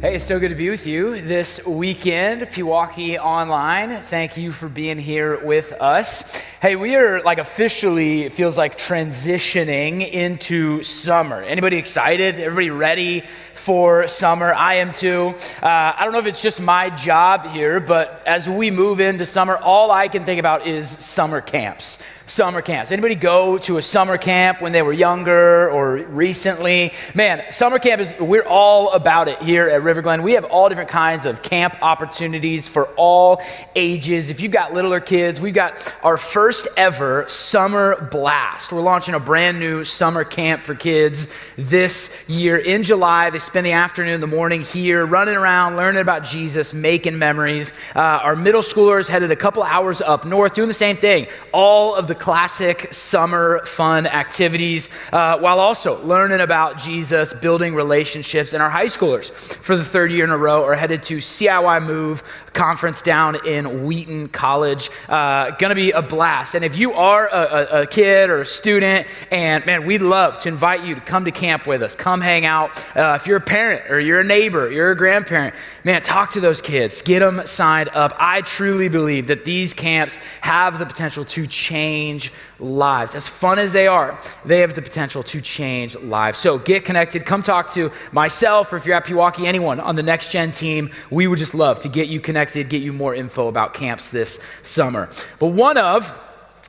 Hey, it's so good to be with you this weekend, Pewaukee Online. Thank you for being here with us. Hey, we are officially, it feels like transitioning into summer. Anybody excited? Everybody ready for summer? I am too. I don't know if it's just my job here, but as we move into summer, all I can think about is summer camps. Summer camps. Anybody go to a summer camp when they were younger or recently? Man, summer camp we're all about it here at Riverglen. We have all different kinds of camp opportunities for all ages. If you've got littler kids, we've got our first ever summer blast. We're launching a brand new summer camp for kids this year in July. They spend the afternoon, the morning here, running around, learning about Jesus, making memories. Our middle schoolers headed a couple hours up north, doing the same thing. All of the classic summer fun activities, while also learning about Jesus, building relationships. And our high schoolers, for the third year in a row, are headed to CIY Move conference down in Wheaton College. Gonna be a blast. And if you are a kid or a student, and man, we'd love to invite you to come to camp with us. Come hang out. If you're a parent or you're a neighbor, you're a grandparent, man, talk to those kids. Get them signed up. I truly believe that these camps have the potential to change lives. As fun as they are, they have the potential to change lives. So get connected. Come talk to myself, or if you're at Pewaukee, anyone on the Next Gen team. We would just love to get you connected, get you more info about camps this summer. But one of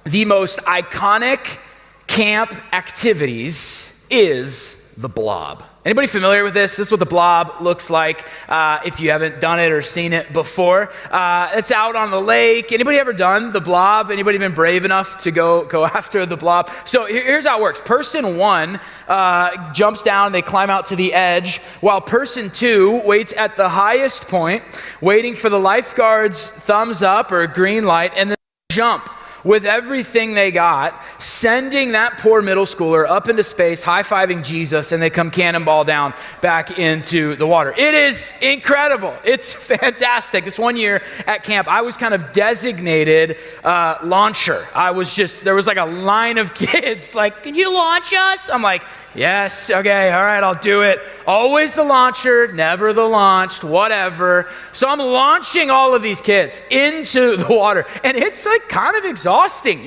the most iconic camp activities is the Blob. Anybody familiar with this? This is what the Blob looks like if you haven't done it or seen it before. It's out on the lake. Anybody ever done the Blob? Anybody been brave enough to go after the Blob? So here's how it works. Person one jumps down, they climb out to the edge, while person two waits at the highest point, waiting for the lifeguard's thumbs up or green light, and then jump with everything they got, sending that poor middle schooler up into space, high-fiving Jesus, and they come cannonball down back into the water. It is incredible. It's fantastic. This one year at camp, I was kind of designated launcher. There was like a line of kids like, can you launch us? I'm like, yes, okay, all right, I'll do it. Always the launcher, never the launched, whatever. So I'm launching all of these kids into the water, and it's like kind of exhausting.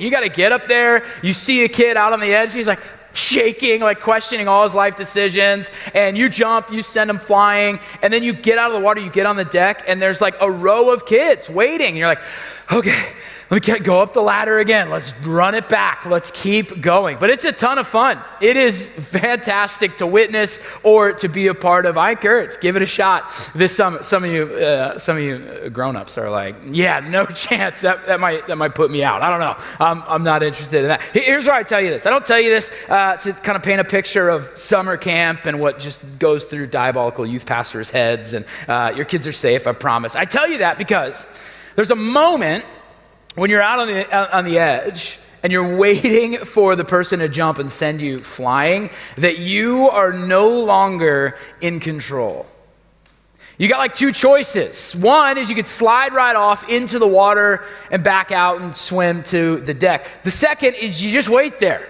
You got to get up there. You see a kid out on the edge. He's like shaking, like questioning all his life decisions. And you jump, you send him flying. And then you get out of the water, you get on the deck, and there's like a row of kids waiting. And you're like, okay, let me go up the ladder again. Let's run it back. Let's keep going. But it's a ton of fun. It is fantastic to witness or to be a part of. I encourage, give it a shot this summer. Some of you grown-ups are like, yeah, no chance. That might put me out. I don't know. I'm not interested in that. Here's why I tell you this. I don't tell you this to kind of paint a picture of summer camp and what just goes through diabolical youth pastors' heads and your kids are safe, I promise. I tell you that because there's a moment when you're out on the edge and you're waiting for the person to jump and send you flying, that you are no longer in control. You got like two choices. One is you could slide right off into the water and back out and swim to the deck. The second is you just wait there,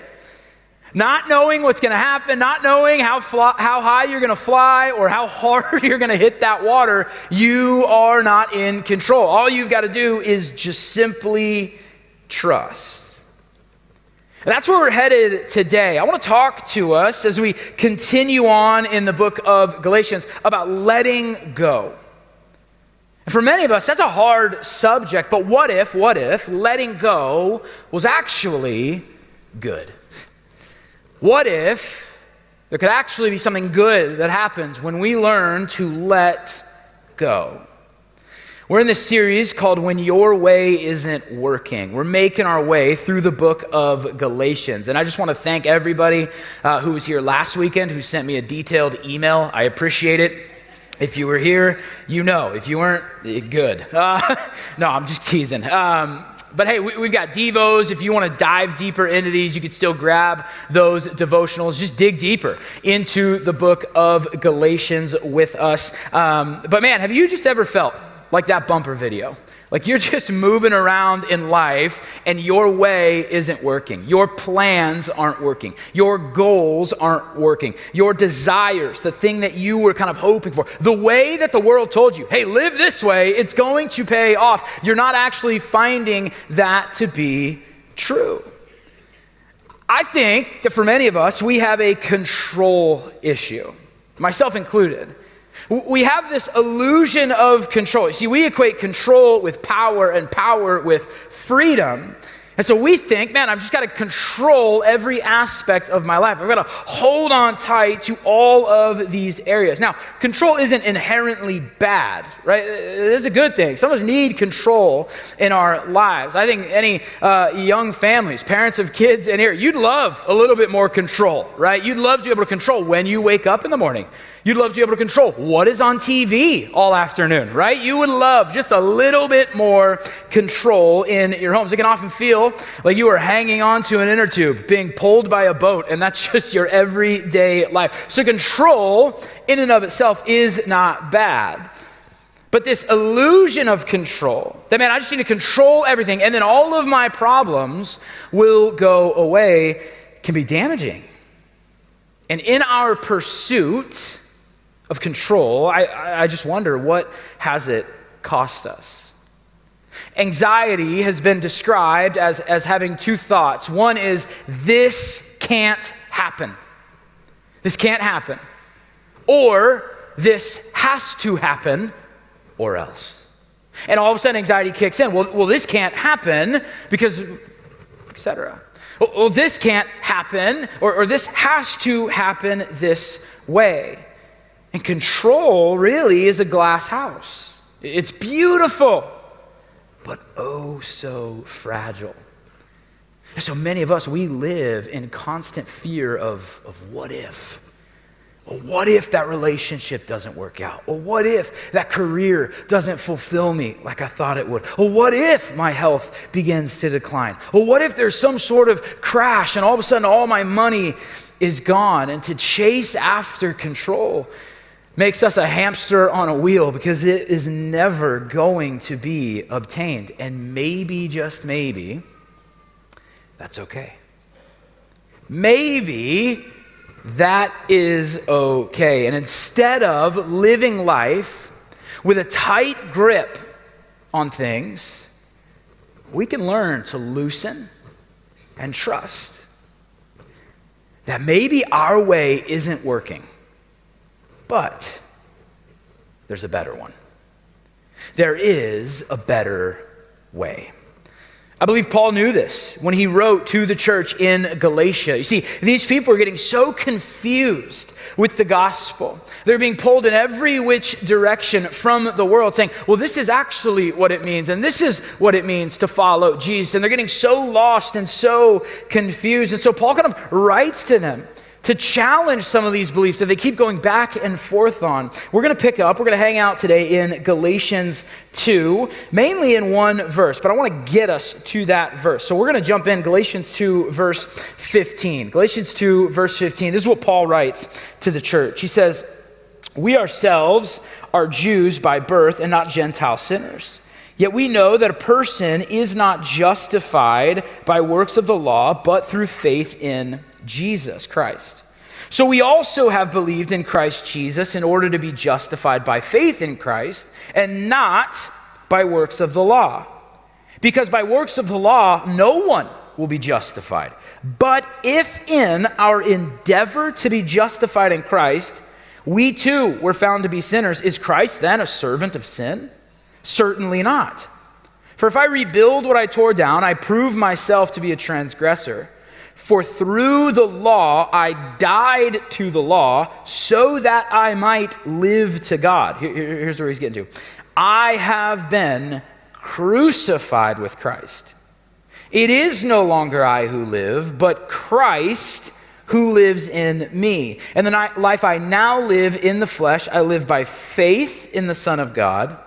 not knowing what's going to happen, not knowing how high you're going to fly or how hard you're going to hit that water. You are not in control. All you've got to do is just simply trust. And that's where we're headed today. I want to talk to us as we continue on in the book of Galatians about letting go. And for many of us, that's a hard subject, but what if letting go was actually good? What if there could actually be something good that happens when we learn to let go? We're in this series called When Your Way Isn't Working. We're making our way through the book of Galatians. And I just want to thank everybody who was here last weekend, who sent me a detailed email. I appreciate it. If you were here, you know. If you weren't, good. No, I'm just teasing. But hey, we've got Devos. If you want to dive deeper into these, you could still grab those devotionals. Just dig deeper into the book of Galatians with us. But man, have you just ever felt like that bumper video? Like you're just moving around in life and your way isn't working. Your plans aren't working. Your goals aren't working. Your desires, the thing that you were kind of hoping for, the way that the world told you, hey, live this way, it's going to pay off. You're not actually finding that to be true. I think that for many of us, we have a control issue, myself included. We have this illusion of control. You see, we equate control with power and power with freedom. And so we think, man, I've just got to control every aspect of my life. I've got to hold on tight to all of these areas. Now, control isn't inherently bad, right? It's a good thing. Some of us need control in our lives. I think any young families, parents of kids in here, you'd love a little bit more control, right? You'd love to be able to control when you wake up in the morning. You'd love to be able to control what is on TV all afternoon, right? You would love just a little bit more control in your homes. It can often feel like you are hanging on to an inner tube, being pulled by a boat, and that's just your everyday life. So control in and of itself is not bad. But this illusion of control, that man, I just need to control everything, and then all of my problems will go away, can be damaging. And in our pursuit of control, I just wonder, what has it cost us? Anxiety has been described as having two thoughts. One is, this can't happen. This can't happen. Or, this has to happen, or else. And all of a sudden anxiety kicks in. Well, this can't happen because, etc. Well, this can't happen, or this has to happen this way. And control really is a glass house. It's beautiful, but oh so fragile. And so many of us, we live in constant fear of what if? Well, what if that relationship doesn't work out? Well, what if that career doesn't fulfill me like I thought it would? Well, what if my health begins to decline? Well, what if there's some sort of crash and all of a sudden all my money is gone? And to chase after control makes us a hamster on a wheel because it is never going to be obtained. And maybe, just maybe, that's okay. Maybe that is okay. And instead of living life with a tight grip on things, we can learn to loosen and trust that maybe our way isn't working. But there's a better one. There is a better way. I believe Paul knew this when he wrote to the church in Galatia. You see, these people are getting so confused with the gospel. They're being pulled in every which direction from the world, saying, well, this is actually what it means, and this is what it means to follow Jesus. And they're getting so lost and so confused. And so Paul kind of writes to them to challenge some of these beliefs that they keep going back and forth on. We're going to we're going to hang out today in Galatians 2, mainly in one verse, but I want to get us to that verse. So we're going to jump in, Galatians 2, verse 15. Galatians 2, verse 15. This is what Paul writes to the church. He says, we ourselves are Jews by birth and not Gentile sinners. Yet we know that a person is not justified by works of the law, but through faith in Jesus Christ. So we also have believed in Christ Jesus in order to be justified by faith in Christ and not by works of the law. Because by works of the law, no one will be justified. But if in our endeavor to be justified in Christ, we too were found to be sinners, is Christ then a servant of sin? Certainly not. For if I rebuild what I tore down, I prove myself to be a transgressor. For through the law I died to the law so that I might live to God. Here's where he's getting to. I have been crucified with Christ. It is no longer I who live, but Christ who lives in me. And the life I now live in the flesh, I live by faith in the Son of God,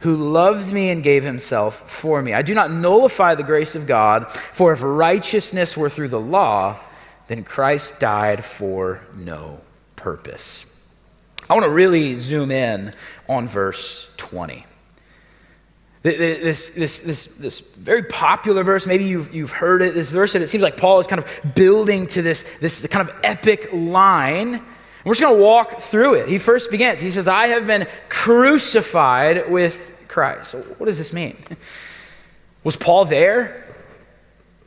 who loved me and gave himself for me. I do not nullify the grace of God, for if righteousness were through the law, then Christ died for no purpose. I want to really zoom in on verse 20. This very popular verse, maybe you've heard it, this verse that it seems like Paul is kind of building to this kind of epic line. And we're just going to walk through it. He first begins, he says, I have been crucified with Christ. So what does this mean? Was Paul there?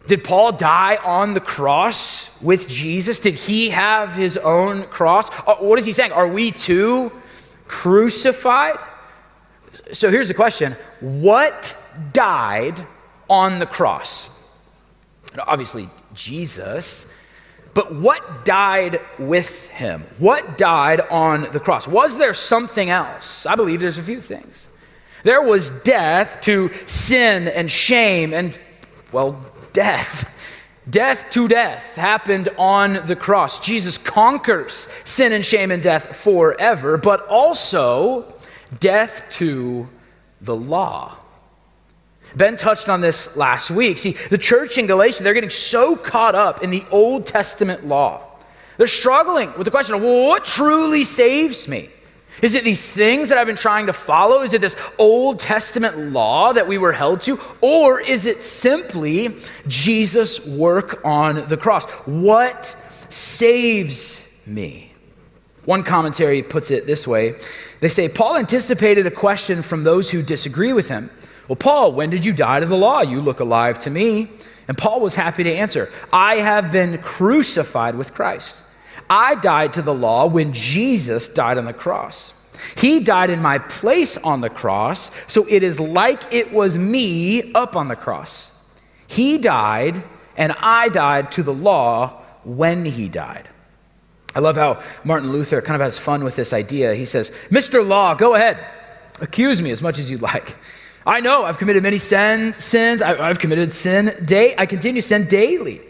Did Paul die on the cross with Jesus? Did he have his own cross? What is he saying? Are we too crucified? So here's the question. What died on the cross? Obviously, Jesus. But what died with him? What died on the cross? Was there something else? I believe there's a few things. There was death to sin and shame and, well, death. Death to death happened on the cross. Jesus conquers sin and shame and death forever, but also death to the law. Ben touched on this last week. See, the church in Galatia, they're getting so caught up in the Old Testament law. They're struggling with the question of, well, what truly saves me? Is it these things that I've been trying to follow? Is it this Old Testament law that we were held to? Or is it simply Jesus' work on the cross? What saves me? One commentary puts it this way. They say, Paul anticipated a question from those who disagree with him. Well, Paul, when did you die to the law? You look alive to me. And Paul was happy to answer, I have been crucified with Christ. I died to the law when Jesus died on the cross. He died in my place on the cross, so it is like it was me up on the cross. He died, and I died to the law when he died. I love how Martin Luther kind of has fun with this idea. He says, Mr. Law, go ahead. Accuse me as much as you'd like. I know I've committed many sins. I've committed sin. I continue to sin daily.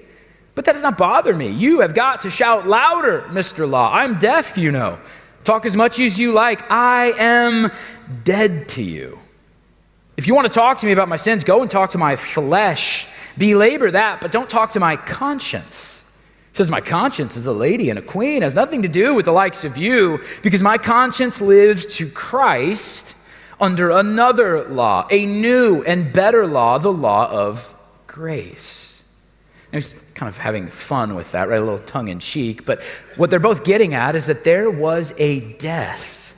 But that does not bother me. You have got to shout louder, Mr. Law. I'm deaf, you know. Talk as much as you like. I am dead to you. If you want to talk to me about my sins, go and talk to my flesh. Belabor that, but don't talk to my conscience. He says, my conscience is a lady and a queen. It has nothing to do with the likes of you, because my conscience lives to Christ under another law, a new and better law, the law of grace. And he's kind of having fun with that, right? A little tongue-in-cheek. But what they're both getting at is that there was a death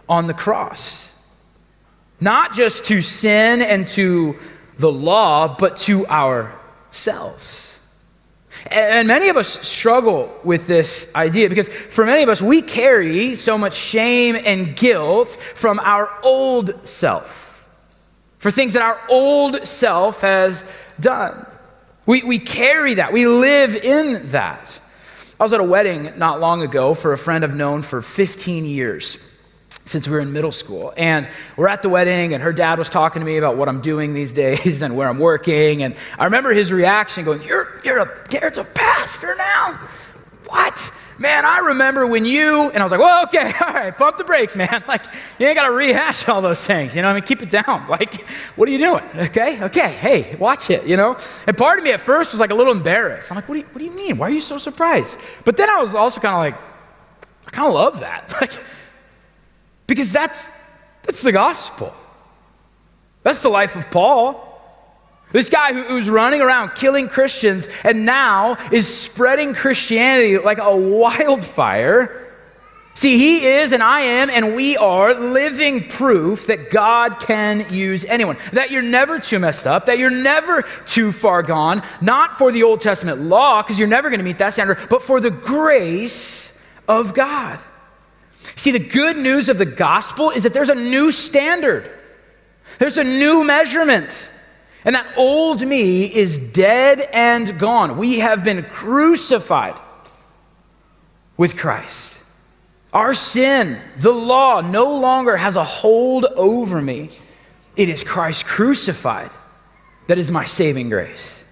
on the cross. Not just to sin and to the law, but to ourselves. And many of us struggle with this idea because for many of us, we carry so much shame and guilt from our old self, for things that our old self has done. We carry that. We live in that. I was at a wedding not long ago for a friend I've known for 15 years, since we were in middle school. And we're at the wedding, and her dad was talking to me about what I'm doing these days and where I'm working. And I remember his reaction going, Garrett's a pastor now? What? Man, I remember when you, and I was like, well, okay, all right, pump the brakes, man. Like, you ain't got to rehash all those things, you know what I mean? Keep it down. Like, what are you doing? Okay, hey, watch it, you know? And part of me at first was like a little embarrassed. I'm like, what do you mean? Why are you so surprised? But then I was also kind of like, I kind of love that. Like, because that's the gospel. That's the life of Paul. This guy who's running around killing Christians and now is spreading Christianity like a wildfire. See, he is and I am and we are living proof that God can use anyone. That you're never too messed up, that you're never too far gone, not for the Old Testament law, because you're never going to meet that standard, but for the grace of God. See, the good news of the gospel is that there's a new standard. There's a new measurement. And that old me is dead and gone. We have been crucified with Christ. Our sin, the law, no longer has a hold over me. It is Christ crucified that is my saving grace.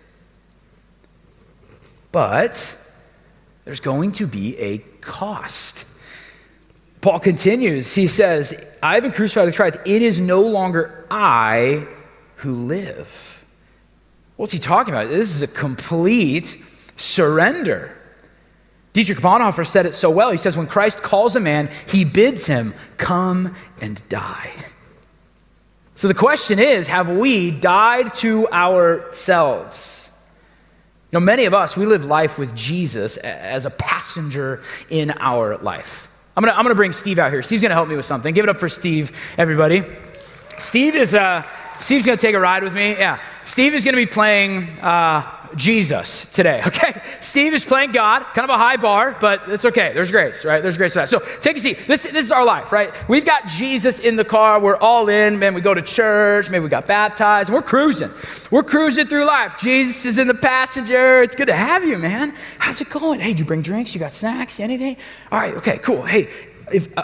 But there's going to be a cost. Paul continues, he says, I've been crucified with Christ. It is no longer I who live. What's he talking about? This is a complete surrender. Dietrich Bonhoeffer said it so well. He says, when Christ calls a man, he bids him come and die. So the question is, have we died to ourselves? You know, many of us, we live life with Jesus as a passenger in our life. I'm gonna bring Steve out here. Steve's gonna help me with something. Give it up for Steve, everybody. Steve's gonna take a ride with me. Yeah, Steve is gonna be playing Jesus today, okay? Steve is playing God, kind of a high bar, but it's okay. There's grace, right? There's grace for that. So take a seat. This is our life, right? We've got Jesus in the car. We're all in, man. We go to church. Maybe we got baptized. We're cruising. We're cruising through life. Jesus is in the passenger. It's good to have you, man. How's it going? Hey, did you bring drinks? You got snacks? Anything? All right, okay, cool. Hey,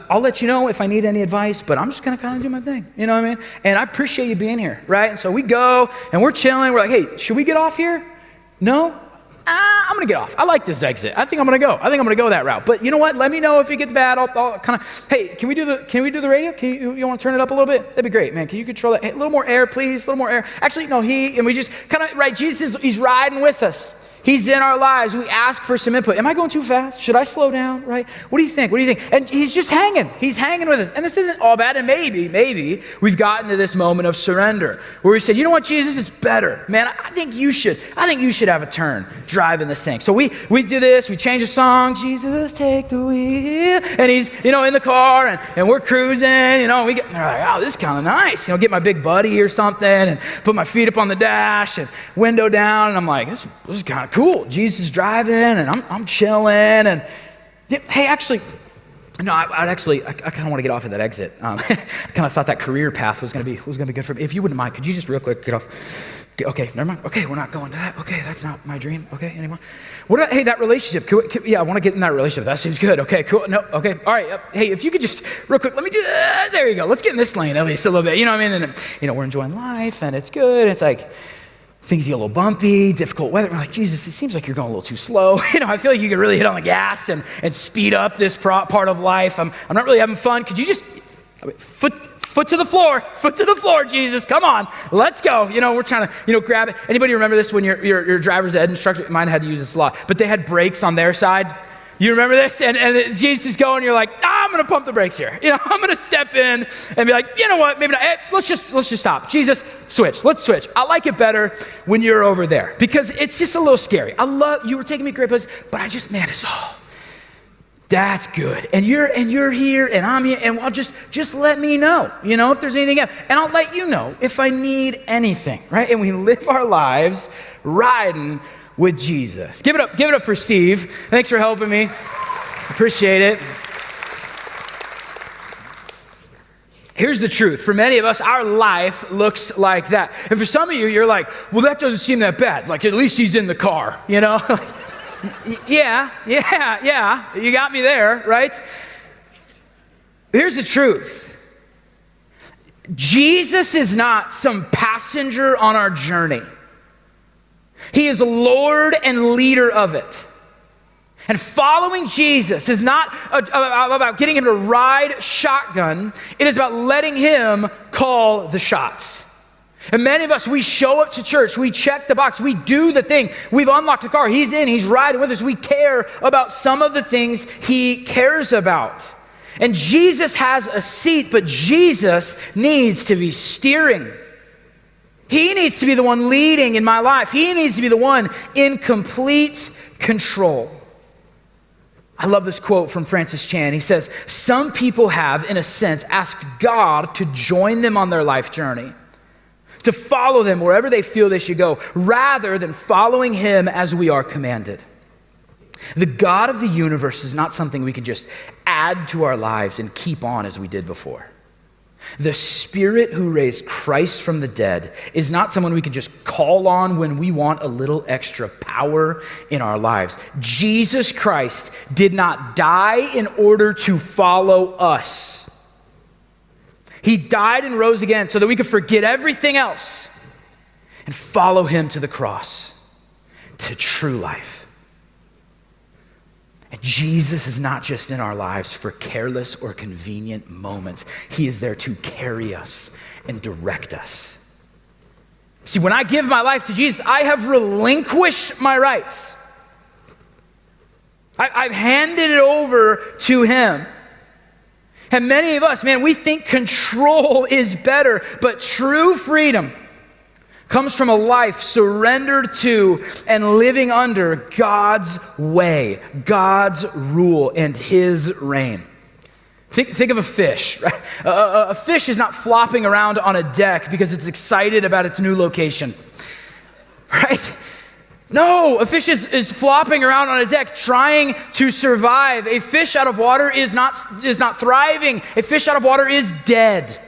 I'll let you know if I need any advice, but I'm just gonna kind of do my thing, you know what I mean? And I appreciate you being here, right? And so we go and we're chilling. We're like, hey, should we get off here? No? I'm gonna get off. I like this exit. I think I'm gonna go that route. But you know what? Let me know if it gets bad. I'll kind of, hey, can we do the radio? You want to turn it up a little bit? That'd be great, man. Can you control that? Hey, a little more air, please. A little more air. Actually, no, and we just kind of, right, Jesus, he's riding with us. He's in our lives. We ask for some input. Am I going too fast? Should I slow down, right? What do you think? And he's just hanging. He's hanging with us. And this isn't all bad. And maybe we've gotten to this moment of surrender where we say, you know what, Jesus, it's better. Man, I think you should have a turn driving this thing. So we do this. We change the song. Jesus, take the wheel. And he's, in the car and we're cruising, and we're like, oh, this is kind of nice. Get my big buddy or something and put my feet up on the dash and window down. And I'm like, this is kind of cool. Jesus is driving and I'm chilling and hey, actually, no, I kind of want to get off at that exit. I kind of thought that career path was gonna be good for me. If you wouldn't mind, could you just real quick get off? Okay, never mind. Okay, we're not going to that. Okay, that's not my dream. Okay, anymore. Hey, that relationship. I want to get in that relationship. That seems good. Okay, cool. No, okay, all right. Hey, if you could just real quick, let me do. There you go. Let's get in this lane at least a little bit. You know what I mean? And we're enjoying life and it's good. It's like, things get a little bumpy, difficult weather. We're like, Jesus, it seems like you're going a little too slow. I feel like you could really hit on the gas and speed up this part of life. I'm not really having fun. Could you just, foot to the floor, Jesus, come on, let's go. We're trying to, grab it. Anybody remember this when your driver's ed instructor, mine had to use this a lot, but they had brakes on their side. You remember this? And Jesus is going, you're like, I'm going to pump the brakes here. I'm going to step in and be like, you know what, maybe not. Hey, let's just stop. Jesus, let's switch. I like it better when you're over there because it's just a little scary. You were taking me great places, but that's good. And you're here and I'm here and I'll just let me know, if there's anything else. And I'll let you know if I need anything, right? And we live our lives riding with Jesus. Give it up for Steve. Thanks for helping me. Appreciate it. Here's the truth. For many of us, our life looks like that. And for some of you, you're like, well, that doesn't seem that bad. Like, at least he's in the car, Yeah. You got me there, right? Here's the truth. Jesus is not some passenger on our journey. He is Lord and leader of it. And following Jesus is not about getting him to ride shotgun. It is about letting him call the shots. And many of us, we show up to church, we check the box, we do the thing. We've unlocked the car, he's in, he's riding with us. We care about some of the things he cares about. And Jesus has a seat, but Jesus needs to be steering. He needs to be the one leading in my life. He needs to be the one in complete control. I love this quote from Francis Chan. He says, some people have, in a sense, asked God to join them on their life journey, to follow them wherever they feel they should go, rather than following him as we are commanded. The God of the universe is not something we can just add to our lives and keep on as we did before. The Spirit who raised Christ from the dead is not someone we can just call on when we want a little extra power in our lives. Jesus Christ did not die in order to follow us. He died and rose again so that we could forget everything else and follow him to the cross, to true life. And Jesus is not just in our lives for careless or convenient moments. He is there to carry us and direct us. See, when I give my life to Jesus, I have relinquished my rights. I've handed it over to him. And many of us, man, we think control is better, but true freedom comes from a life surrendered to and living under God's way, God's rule, and his reign. Think of a fish, right? A fish is not flopping around on a deck because it's excited about its new location, right? No, a fish is flopping around on a deck trying to survive. A fish out of water is not thriving. A fish out of water is dead.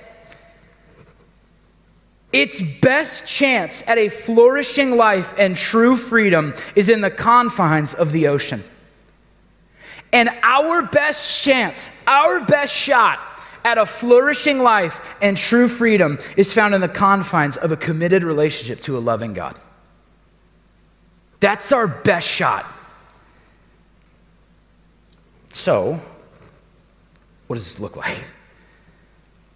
Its best chance at a flourishing life and true freedom is in the confines of the ocean. And our best chance, our best shot at a flourishing life and true freedom is found in the confines of a committed relationship to a loving God. That's our best shot. So, what does this look like?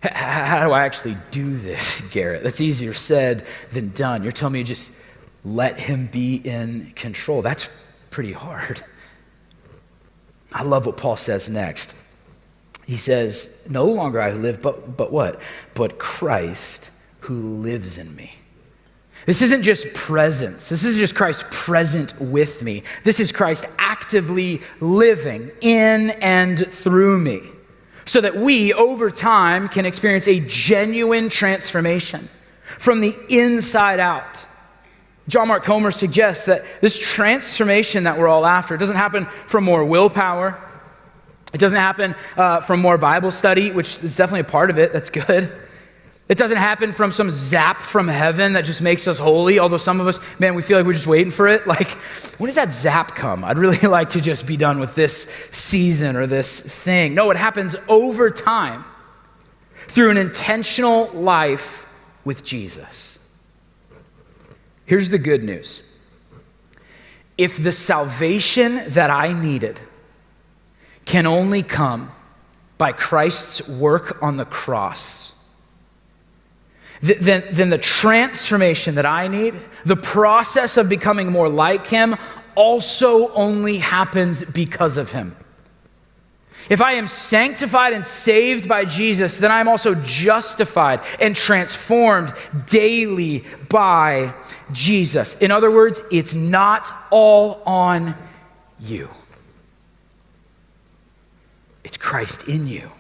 How do I actually do this, Garrett? That's easier said than done. You're telling me just let him be in control. That's pretty hard. I love what Paul says next. He says, no longer I live, but what? But Christ who lives in me. This isn't just presence. This isn't just Christ present with me. This is Christ actively living in and through me, so that we, over time, can experience a genuine transformation from the inside out. John Mark Comer suggests that this transformation that we're all after, it doesn't happen from more willpower. It doesn't happen from more Bible study, which is definitely a part of it. That's good. It doesn't happen from some zap from heaven that just makes us holy, although some of us, man, we feel like we're just waiting for it. Like, when does that zap come? I'd really like to just be done with this season or this thing. No, it happens over time through an intentional life with Jesus. Here's the good news. If the salvation that I needed can only come by Christ's work on the cross, then the transformation that I need, the process of becoming more like him, also only happens because of him. If I am sanctified and saved by Jesus, then I'm also justified and transformed daily by Jesus. In other words, it's not all on you. It's Christ in you.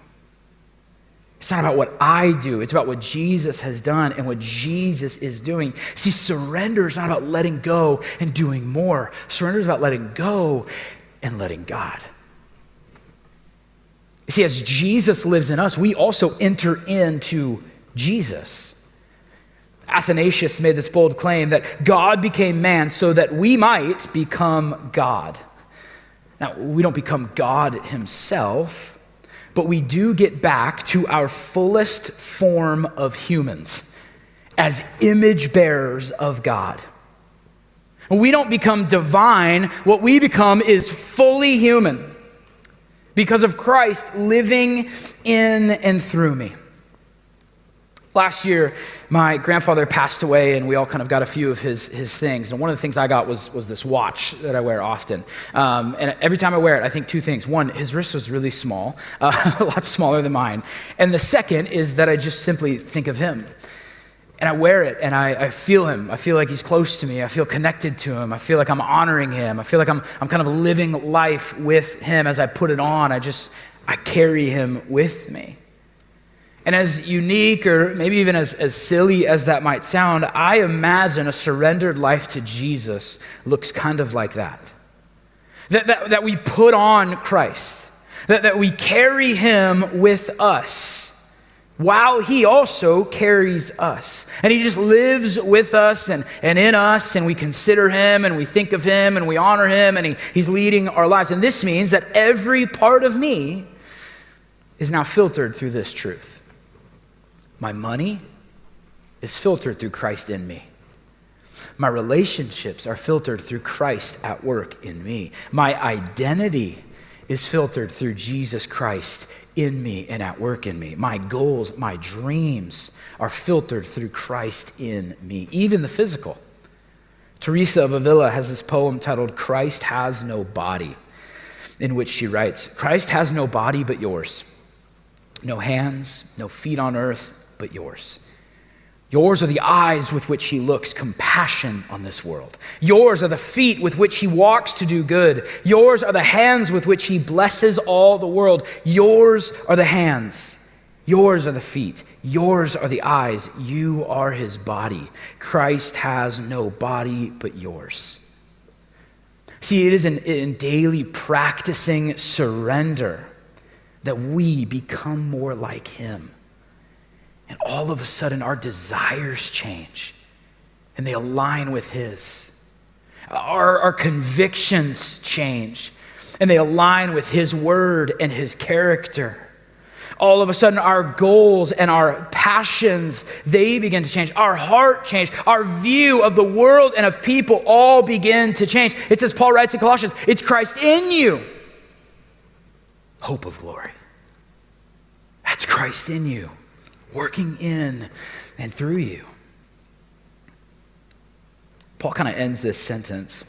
It's not about what I do. It's about what Jesus has done and what Jesus is doing. See, surrender is not about letting go and doing more. Surrender is about letting go and letting God. You see, as Jesus lives in us, we also enter into Jesus. Athanasius made this bold claim that God became man so that we might become God. Now, we don't become God himself, but we do get back to our fullest form of humans as image bearers of God. We don't become divine. What we become is fully human because of Christ living in and through me. Last year, my grandfather passed away, and we all kind of got a few of his things. And one of the things I got was this watch that I wear often. And every time I wear it, I think two things. One, his wrist was really small, a lot smaller than mine. And the second is that I just simply think of him. And I wear it, and I feel him. I feel like he's close to me. I feel connected to him. I feel like I'm honoring him. I feel like I'm kind of living life with him as I put it on. I carry him with me. And as unique or maybe even as silly as that might sound, I imagine a surrendered life to Jesus looks kind of like that. That we put on Christ, that we carry him with us while he also carries us. And he just lives with us and in us, and we consider him and we think of him and we honor him, and he's leading our lives. And this means that every part of me is now filtered through this truth. My money is filtered through Christ in me. My relationships are filtered through Christ at work in me. My identity is filtered through Jesus Christ in me and at work in me. My goals, my dreams are filtered through Christ in me, even the physical. Teresa of Avila has this poem titled "Christ Has No Body," in which she writes, "Christ has no body but yours. No hands, no feet on earth, but yours. Yours are the eyes with which he looks compassion on this world. Yours are the feet with which he walks to do good. Yours are the hands with which he blesses all the world. Yours are the hands. Yours are the feet. Yours are the eyes. You are his body. Christ has no body but yours. See, it is in daily practicing surrender that we become more like him. And all of a sudden, our desires change, and they align with his. Our convictions change, and they align with his word and his character. All of a sudden, our goals and our passions, they begin to change. Our heart change. Our view of the world and of people all begin to change. It's as Paul writes in Colossians, it's Christ in you, hope of glory. That's Christ in you, working in and through you. Paul kind of ends this sentence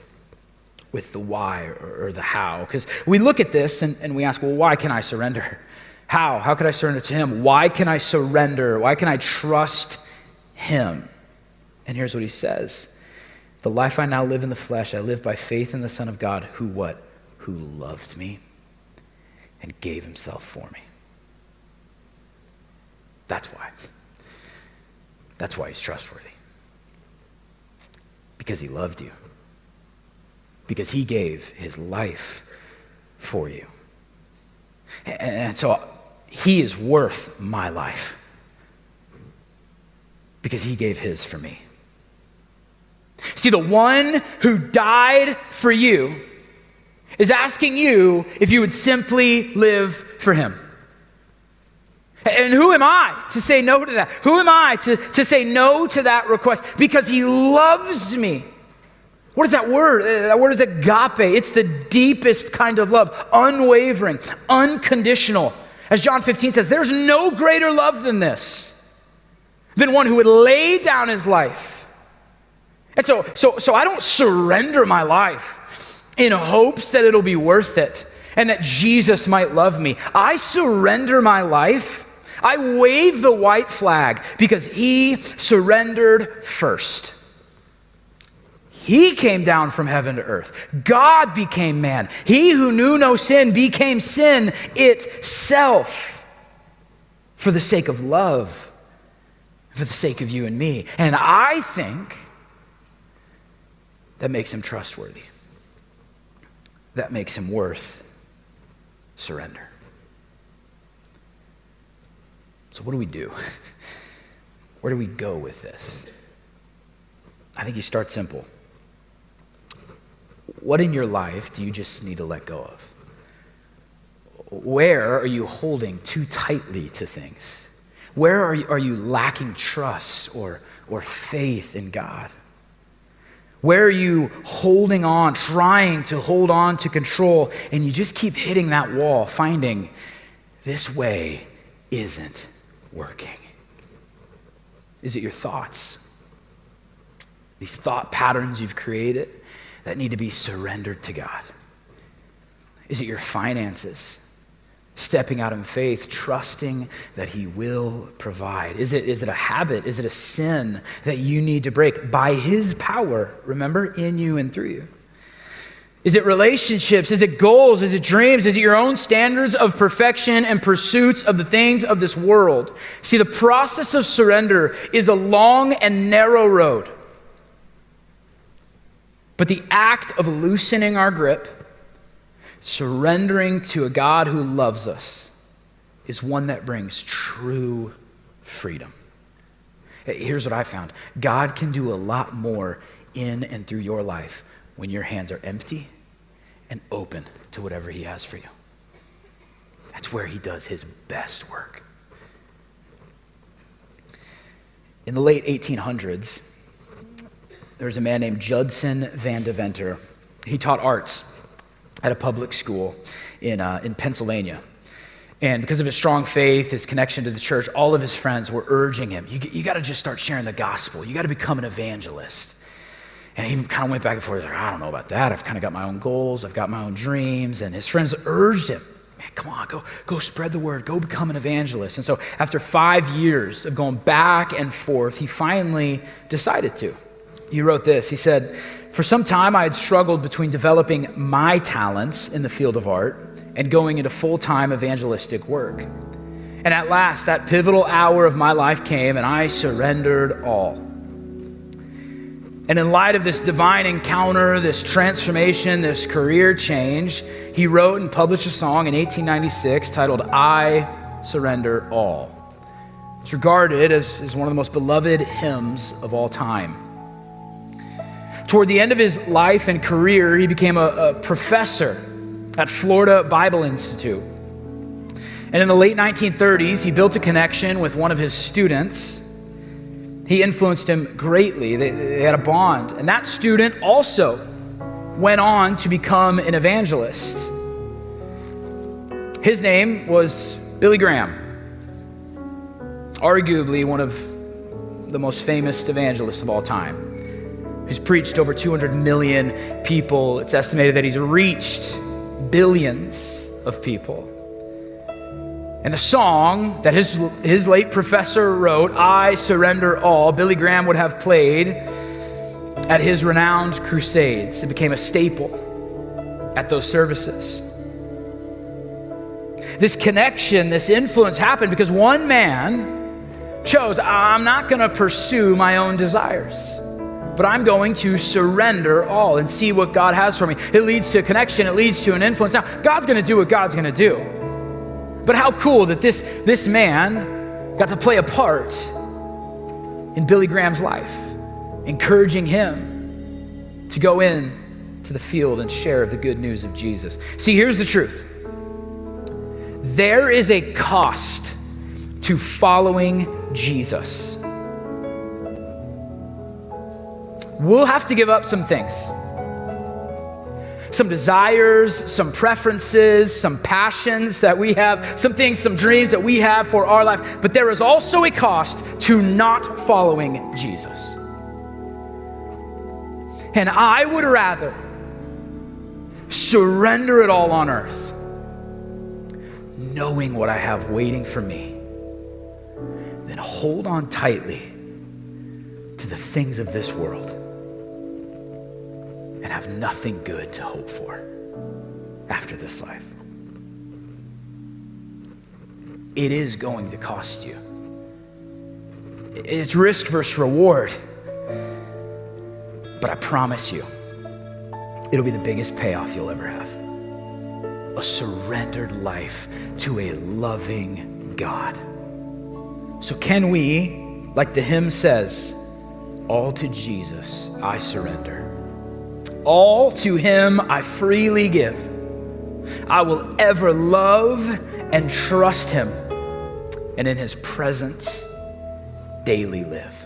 with the why or the how, because we look at this and we ask, well, why can I surrender? How? How could I surrender to him? Why can I surrender? Why can I trust him? And here's what he says. The life I now live in the flesh, I live by faith in the Son of God, who what? Who loved me and gave himself for me. That's why. That's why he's trustworthy. Because he loved you. Because he gave his life for you. And so he is worth my life. Because he gave his for me. See, the one who died for you is asking you if you would simply live for him. And who am I to say no to that? Who am I to say no to that request? Because he loves me. What is that word? That word is agape. It's the deepest kind of love. Unwavering, unconditional. As John 15 says, there's no greater love than this, than one who would lay down his life. And so I don't surrender my life in hopes that it'll be worth it and that Jesus might love me. I surrender my life. I wave the white flag because he surrendered first. He came down from heaven to earth. God became man. He who knew no sin became sin itself for the sake of love, for the sake of you and me. And I think that makes him trustworthy. That makes him worth surrender. So what do we do? Where do we go with this? I think you start simple. What in your life do you just need to let go of? Where are you holding too tightly to things? Where are you lacking trust or faith in God? Where are you holding on, trying to hold on to control, and you just keep hitting that wall, finding this way isn't working? Is it your thoughts? These thought patterns you've created that need to be surrendered to God? Is it your finances? Stepping out in faith, trusting that he will provide. Is it a habit? Is it a sin that you need to break by his power, remember, in you and through you? Is it relationships? Is it goals? Is it dreams? Is it your own standards of perfection and pursuits of the things of this world? See, the process of surrender is a long and narrow road. But the act of loosening our grip, surrendering to a God who loves us, is one that brings true freedom. Here's what I found. God can do a lot more in and through your life when your hands are empty and open to whatever he has for you. That's where he does his best work. In the late 1800s, there was a man named Judson Van Deventer. He taught arts at a public school in Pennsylvania. And because of his strong faith, his connection to the church, all of his friends were urging him, you got to just start sharing the gospel. You got to become an evangelist. And he kind of went back and forth. He's like, I don't know about that. I've kind of got my own goals. I've got my own dreams. And his friends urged him, man, come on, go spread the word, go become an evangelist. And so after 5 years of going back and forth, he finally decided to. He wrote this. He said, "For some time I had struggled between developing my talents in the field of art and going into full-time evangelistic work. And at last, that pivotal hour of my life came and I surrendered all." And in light of this divine encounter, this transformation, this career change, he wrote and published a song in 1896 titled, "I Surrender All." It's regarded as one of the most beloved hymns of all time. Toward the end of his life and career, he became a professor at Florida Bible Institute. And in the late 1930s, he built a connection with one of his students. He influenced him greatly. They had a bond. And that student also went on to become an evangelist. His name was Billy Graham, arguably one of the most famous evangelists of all time. He's preached over 200 million people. It's estimated that he's reached billions of people. And the song that his late professor wrote, "I Surrender All," Billy Graham would have played at his renowned crusades. It became a staple at those services. This connection, this influence happened because one man chose, I'm not going to pursue my own desires, but I'm going to surrender all and see what God has for me. It leads to a connection. It leads to an influence. Now, God's going to do what God's going to do. But how cool that this man got to play a part in Billy Graham's life, encouraging him to go in to the field and share the good news of Jesus. See, here's the truth. There is a cost to following Jesus. We'll have to give up some things. Some desires, some preferences, some passions that we have, some things, some dreams that we have for our life. But there is also a cost to not following Jesus. And I would rather surrender it all on earth, knowing what I have waiting for me, than hold on tightly to the things of this world and have nothing good to hope for after this life. It is going to cost you. It's risk versus reward. But I promise you, it'll be the biggest payoff you'll ever have. A surrendered life to a loving God. So can we, like the hymn says, all to Jesus I surrender. All to him I freely give. I will ever love and trust him, and in his presence daily live.